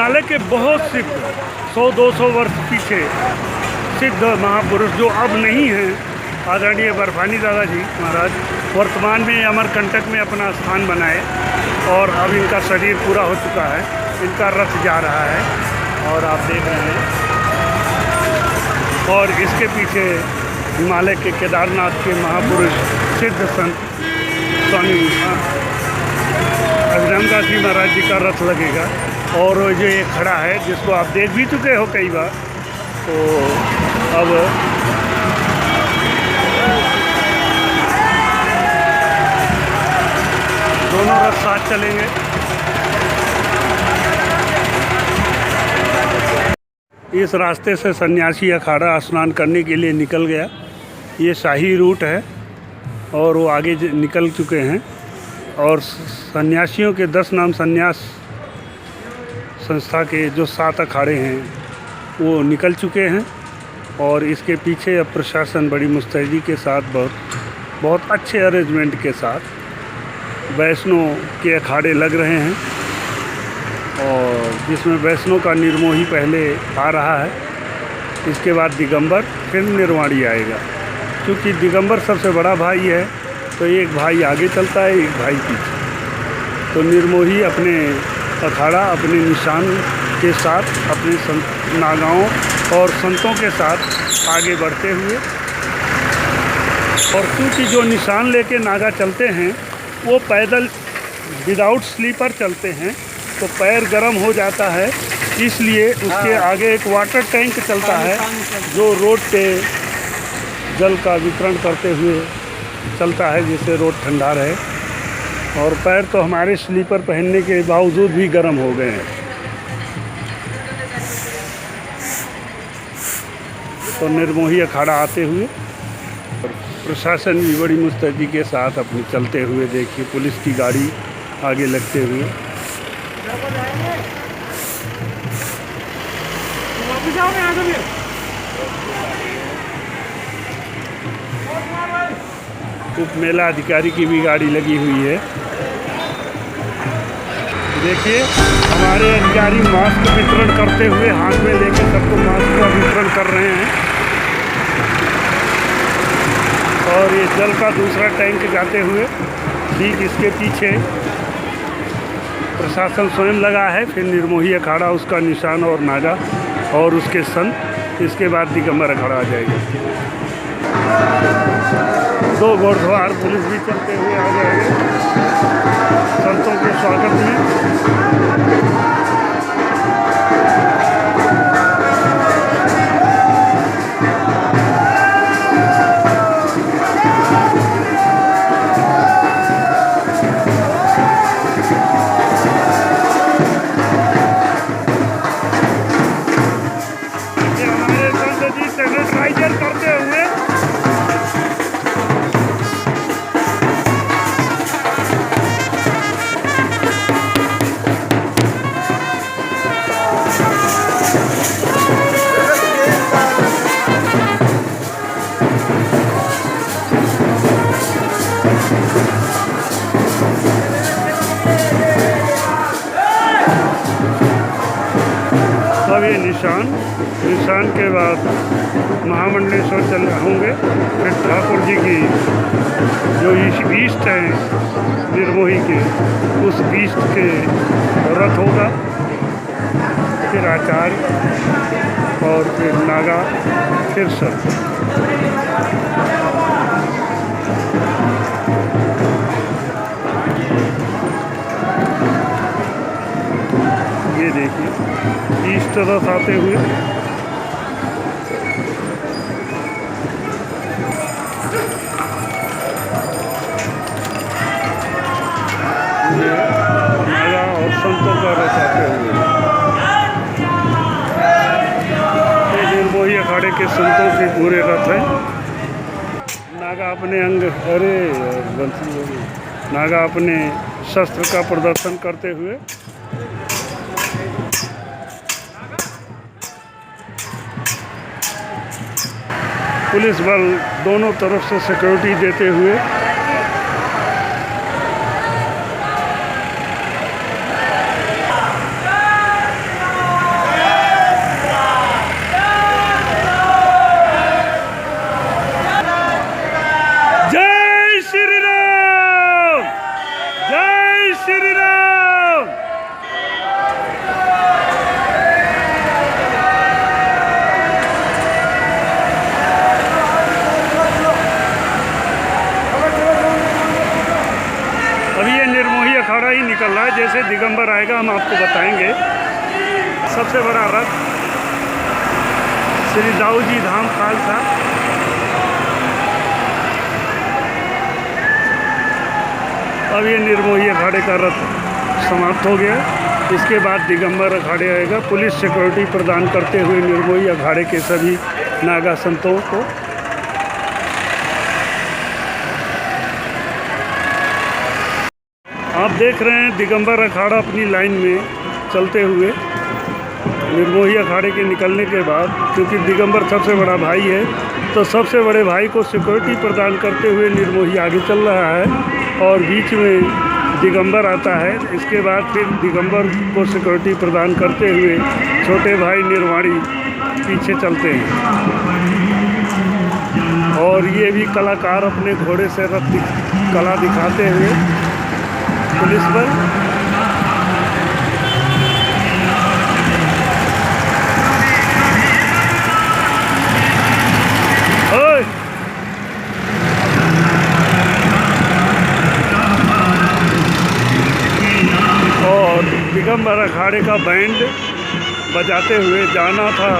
हिमालय के बहुत सिद्ध 100-200 वर्ष पीछे सिद्ध महापुरुष जो अब नहीं हैं, आदरणीय बर्फानी दादा जी महाराज, वर्तमान में अमरकंटक में अपना स्थान बनाए और अब इनका शरीर पूरा हो चुका है। इनका रथ जा रहा है और आप देख रहे हैं। और इसके पीछे हिमालय के केदारनाथ के महापुरुष सिद्ध संत स्वामी अभिरामदास जी महाराज जी का रथ लगेगा। और जो ये खड़ा है, जिसको आप देख भी चुके हो कई बार, तो अब दोनों रथ साथ चलेंगे। इस रास्ते से सन्यासी अखाड़ा स्नान करने के लिए निकल गया। ये शाही रूट है और वो आगे निकल चुके हैं। और सन्यासियों के 10 नाम संन्यास संस्था के जो 7 अखाड़े हैं वो निकल चुके हैं। और इसके पीछे अब प्रशासन बड़ी मुस्तैदी के साथ बहुत अच्छे अरेंजमेंट के साथ वैष्णो के अखाड़े लग रहे हैं। और जिसमें वैष्णो का निर्मोही पहले आ रहा है, इसके बाद दिगंबर, फिर निर्वाणी आएगा। क्योंकि दिगंबर सबसे बड़ा भाई है तो एक भाई आगे चलता है, एक भाई पीछे। तो निर्मोही अपने अखाड़ा, अपने निशान के साथ, अपने नागाओं और संतों के साथ आगे बढ़ते हुए, और क्योंकि जो निशान लेके नागा चलते हैं वो पैदल विदाउट स्लीपर चलते हैं तो पैर गर्म हो जाता है, इसलिए उसके आगे एक वाटर टैंक चलता है जो रोड पे जल का वितरण करते हुए चलता है, जिससे रोड ठंडा रहे। और पैर तो हमारे स्लीपर पहनने के बावजूद भी गर्म हो गए हैं। तो निर्मोही अखाड़ा आते हुए प्रशासन भी बड़ी मुस्तैदी के साथ अपने चलते हुए, देखिए पुलिस की गाड़ी आगे लगते हुए। उप मेला अधिकारी की भी गाड़ी लगी हुई है। देखिए हमारे अधिकारी मास्क वितरण करते हुए हाथ में लेकर सबको मास्क का वितरण कर रहे हैं। और ये जल का दूसरा टैंक जाते हुए ठीक इसके पीछे प्रशासन स्वयं लगा है। फिर निर्मोही अखाड़ा, उसका निशान और नागा और उसके संत, इसके बाद दिगंबर अखाड़ा आ जाएगा। 2 घोड़सवार पुलिस भी चलते हुए आ जाएंगे संतों के स्वागत में। अब ये निशान के बाद महामंडलेश्वर चल होंगे। फिर ठाकुर जी की जो ईस्ट है निर्मोही के, उस ईस्ट के रथ होगा। फिर आचार्य और फिर नागा, फिर संत। ये देखिए ईस्ट रथ आते हुए। नागा और संतों का रथ आते हुए। ये निर्मोही अखाड़े के संतों के पूरे रथ हैं। नागा अपने अंग, अरे गलती हो गई, नागा अपने शस्त्र का प्रदर्शन करते हुए। पुलिस बल दोनों तरफ से सिक्योरिटी देते हुए दिगंबर आएगा हम आपको बताएंगे। सबसे बड़ा रथ श्री दाऊ जी धाम खालसा। अब ये निर्मोही अखाड़े का रथ समाप्त हो गया। इसके बाद दिगंबर अखाड़े आएगा, पुलिस सिक्योरिटी प्रदान करते हुए निर्मोही अखाड़े के सभी नागा संतों को। आप देख रहे हैं दिगंबर अखाड़ा अपनी लाइन में चलते हुए निर्मोही अखाड़े के निकलने के बाद, क्योंकि दिगंबर सबसे बड़ा भाई है, तो सबसे बड़े भाई को सिक्योरिटी प्रदान करते हुए निर्मोही आगे चल रहा है और बीच में दिगंबर आता है। इसके बाद फिर दिगंबर को सिक्योरिटी प्रदान करते हुए छोटे भाई निर्वाणी पीछे चलते हैं। और ये भी कलाकार अपने घोड़े से रथ कला दिखाते हुए पुलिस बल। और दिगंबर अखाड़े का बैंड बजाते हुए जाना था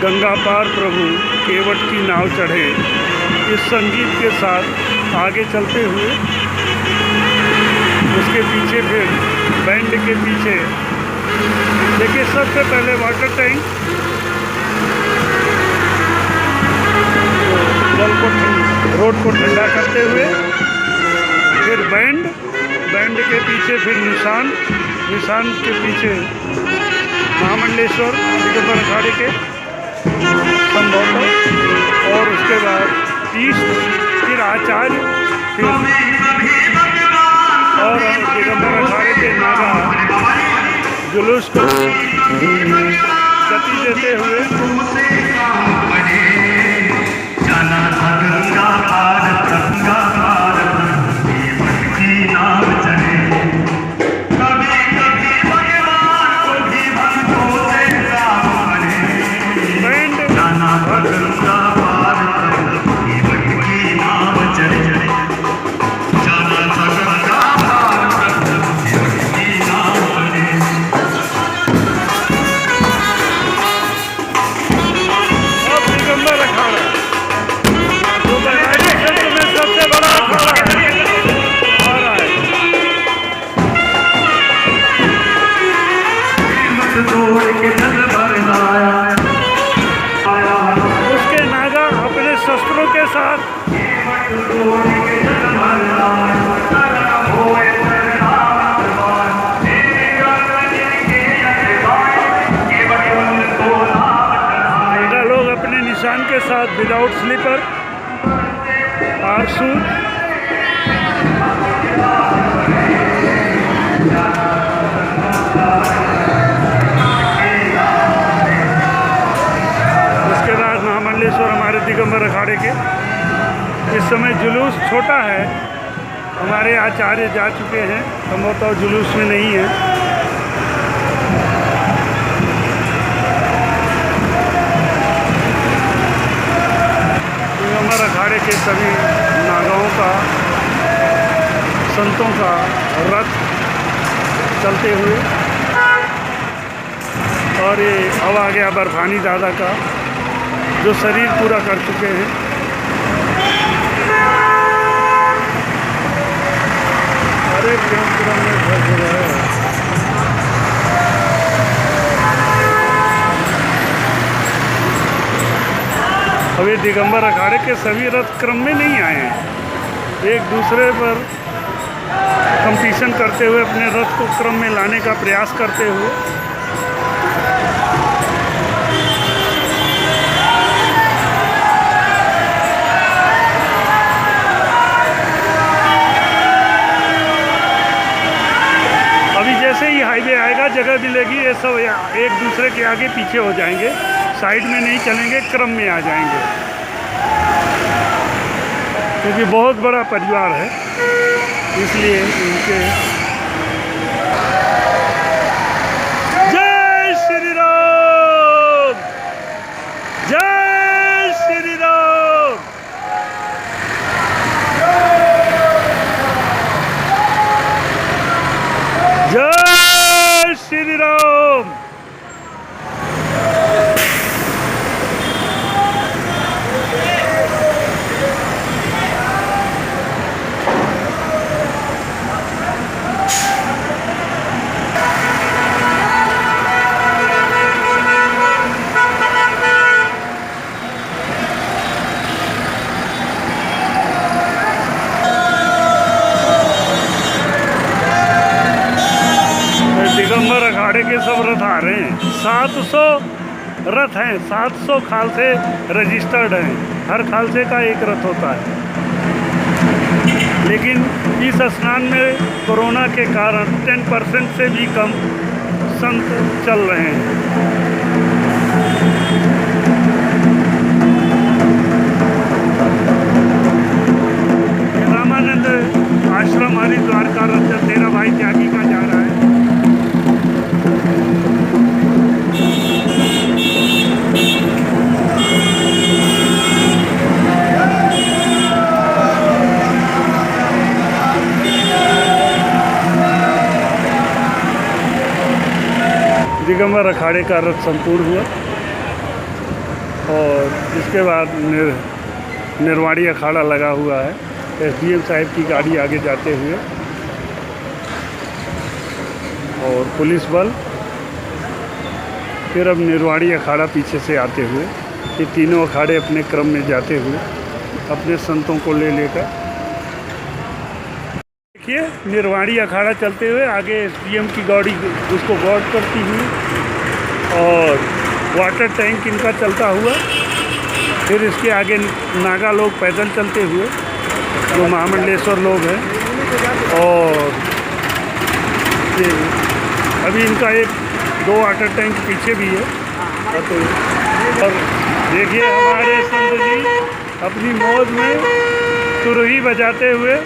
गंगा पार प्रभु केवट की नाव चढ़े। इस संगीत के साथ आगे चलते हुए उसके पीछे फिर बैंड के पीछे देखिए सबसे पहले वाटर टैंक, जल को रोड को ठंडा करते हुए फिर बैंड के पीछे फिर निशान के पीछे महामंडलेश्वर दिगंबर अखाड़े के संभवतः, और उसके बाद ईस्ट फिर आचार्य फिर और दिगंबर अखाड़े के नागा जुलूस को गति देते हुए उसके नागा अपने शस्त्रों के साथ नागा लोग अपने निशान के साथ विदाउट स्लीपर आरसू हमारे दिगंबर अखाड़े के। इस समय जुलूस छोटा है, हमारे आचार्य जा चुके हैं, संभवतः जुलूस में नहीं है। दिगंबर अखाड़े के सभी नागाओं का, संतों का रथ चलते हुए, और ये अब आ गया बर्फानी दादा का जो शरीर पूरा कर चुके हैं। अरे क्यों पूरा में फंस रहा है। अभी दिगंबर अखाड़े के सभी रथ क्रम में नहीं आए हैं, एक दूसरे पर कंपटीशन करते हुए अपने रथ को क्रम में लाने का प्रयास करते हुए। जैसे ही हाईवे आएगा, जगह मिलेगी, ये सब एक दूसरे के आगे पीछे हो जाएंगे, साइड में नहीं चलेंगे, क्रम में आ जाएंगे, क्योंकि बहुत बड़ा परिवार है इसलिए इनके। जय श्री राम, जय श्री राम। जय श्री राम। दिगंबर अखाड़े के सब रथ आ रहे हैं। 700 रथ हैं, 700 खालसे रजिस्टर्ड हैं। हर खालसे का एक रथ होता है, लेकिन इस स्नान में कोरोना के कारण 10% से भी कम संत चल रहे हैं। रामानंद आश्रम हरिद्वार का रथ तेरा भाई त्यागी का जा रहा है। दिगंबर अखाड़े का रथ संपूर्ण हुआ और इसके बाद निर्वाणी अखाड़ा लगा हुआ है। एसडीएम साहब की गाड़ी आगे जाते हुए और पुलिस बल, फिर अब निर्वाणी अखाड़ा पीछे से आते हुए, ये तीनों अखाड़े अपने क्रम में जाते हुए अपने संतों को ले लेकर, देखिए निर्वाणी अखाड़ा चलते हुए आगे एसडीएम की गाड़ी उसको गार्ड करती हुई और वाटर टैंक इनका चलता हुआ, फिर इसके आगे नागा लोग पैदल चलते हुए जो महामंडलेश्वर लोग हैं, और ये अभी इनका एक 2 वाटर टैंक पीछे भी है। और देखिए हमारे संत जी अपनी मौज में तुरही बजाते हुए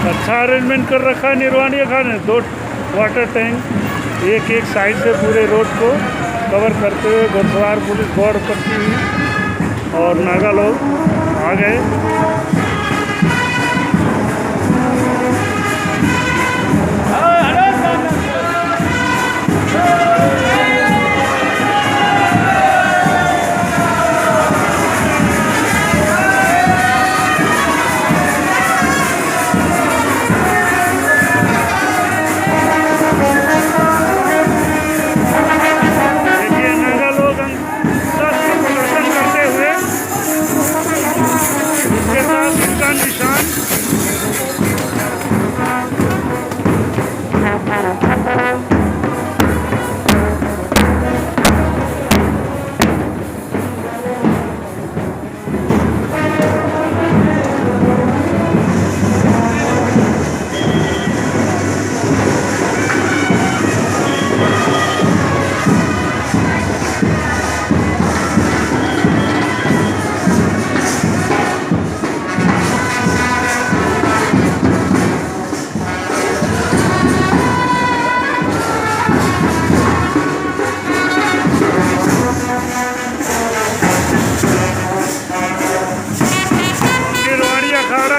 अच्छा अरेंजमेंट कर रखा है निर्वाणी अखाड़े ने। 2 वाटर टैंक एक साइड से पूरे रोड को कवर करते हुए घुड़सवार पुलिस गौर करती हुई और नागा लोग आ गए।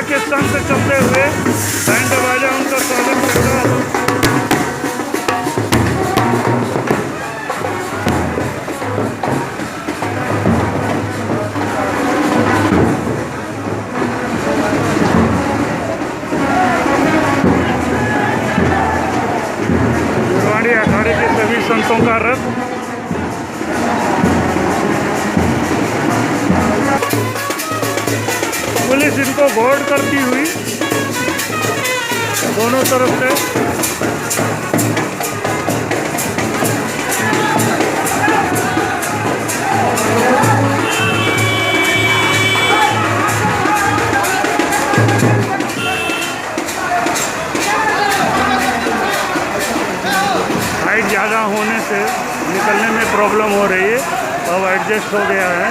के संत चलते हुए बैंड बाजा उनका स्वागत कर रहा है। निर्वाणी अखाड़े के सभी संतों का रथ पुलिस इनको गार्ड करती हुई दोनों तरफ से निकलने में प्रॉब्लम हो रही है, अब एडजस्ट हो गया है।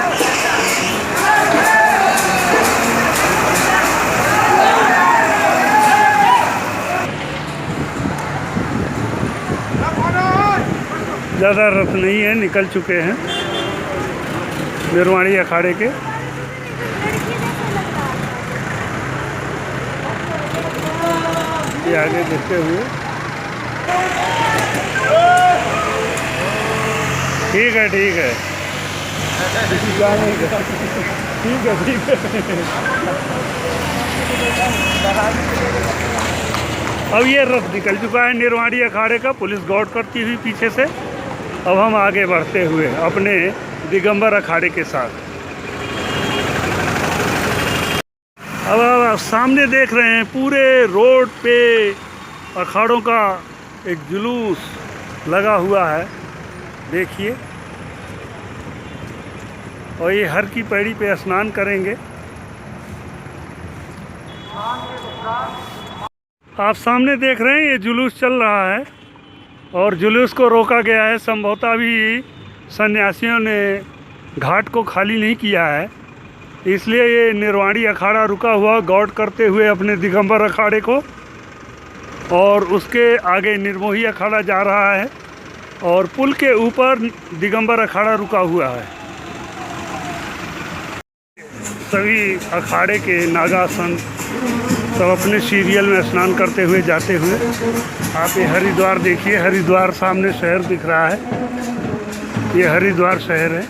ज़्यादा रथ नहीं है, निकल चुके हैं निर्वाणी अखाड़े के। ये आगे देखते हुए ठीक है ठीक है ठीक है ठीक है। अब ये रथ निकल चुका है निर्वाणी अखाड़े का, पुलिस गौर करती हुई पीछे से। अब हम आगे बढ़ते हुए अपने दिगंबर अखाड़े के साथ। अब सामने देख रहे हैं पूरे रोड पे अखाड़ों का एक जुलूस लगा हुआ है, देखिए। और ये हर की पैड़ी पे स्नान करेंगे। आप सामने देख रहे हैं ये जुलूस चल रहा है और जुलूस को रोका गया है। संभवतः भी सन्यासियों ने घाट को खाली नहीं किया है, इसलिए ये निर्वाणी अखाड़ा रुका हुआ गौर करते हुए अपने दिगंबर अखाड़े को। और उसके आगे निर्मोही अखाड़ा जा रहा है और पुल के ऊपर दिगंबर अखाड़ा रुका हुआ है। सभी अखाड़े के नागा संत सब अपने सीरियल में स्नान करते हुए जाते हुए। आप ये हरिद्वार देखिए, हरिद्वार सामने शहर दिख रहा है, ये हरिद्वार शहर है।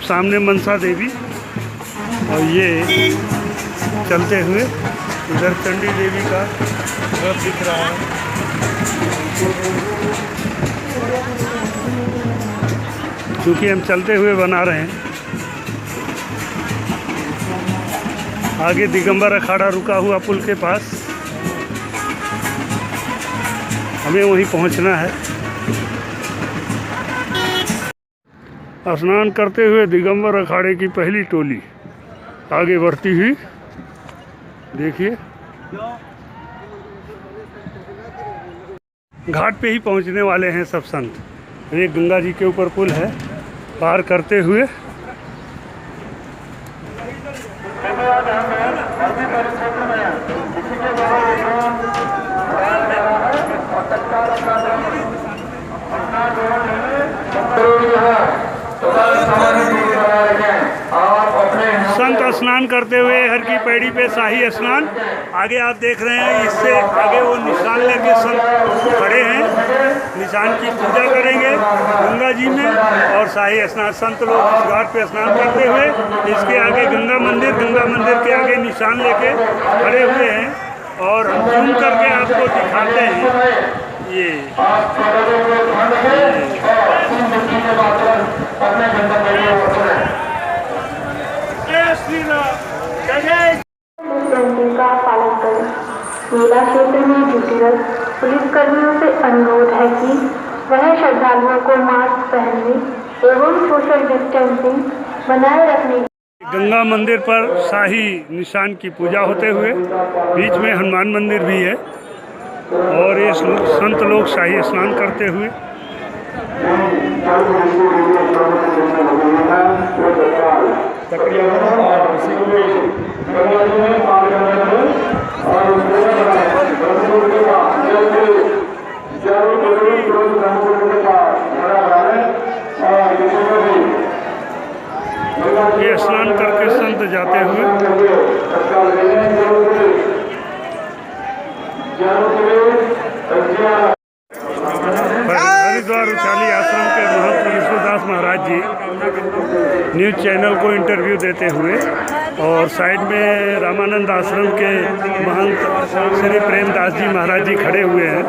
सामने मनसा देवी और ये चलते हुए इधर चंडी देवी का रथ दिख रहा है। क्योंकि हम चलते हुए बना रहे हैं। आगे दिगंबर अखाड़ा रुका हुआ पुल के पास, हमें वहीं पहुंचना है। स्नान करते हुए दिगंबर अखाड़े की पहली टोली आगे बढ़ती हुई, देखिए। घाट पे ही पहुंचने वाले हैं सब संत। ये गंगा जी के ऊपर पुल है, पार करते हुए संत स्नान करते हुए हर की पैड़ी पे शाही स्नान। आगे आप देख रहे हैं, इससे आगे वो निशान लेके संत खड़े हैं, निशान की पूजा करेंगे गंगा जी में। और शाही स्नान संत लोग इस घाट पे स्नान करते हुए, इसके आगे गंगा मंदिर के आगे निशान लेके खड़े हुए हैं। और हम जूम करके आपको दिखाते हैं ये का पालन करें। मेला क्षेत्र में जुटे पुलिसकर्मियों से अनुरोध है कि वह श्रद्धालुओं को मास्क पहनने एवं सोशल डिस्टेंसिंग बनाए रखने। गंगा मंदिर पर शाही निशान की पूजा होते हुए, बीच में हनुमान मंदिर भी है और ये संत लोग शाही स्नान करते हुए। ये स्नान करके संत जाते हुए हरिद्वार उचाली आश्रम के महंत विष्णुदास महाराज जी न्यूज़ चैनल को इंटरव्यू देते हुए, और साइड में रामानंद आश्रम के महंत श्री प्रेमदास जी महाराज जी खड़े हुए हैं।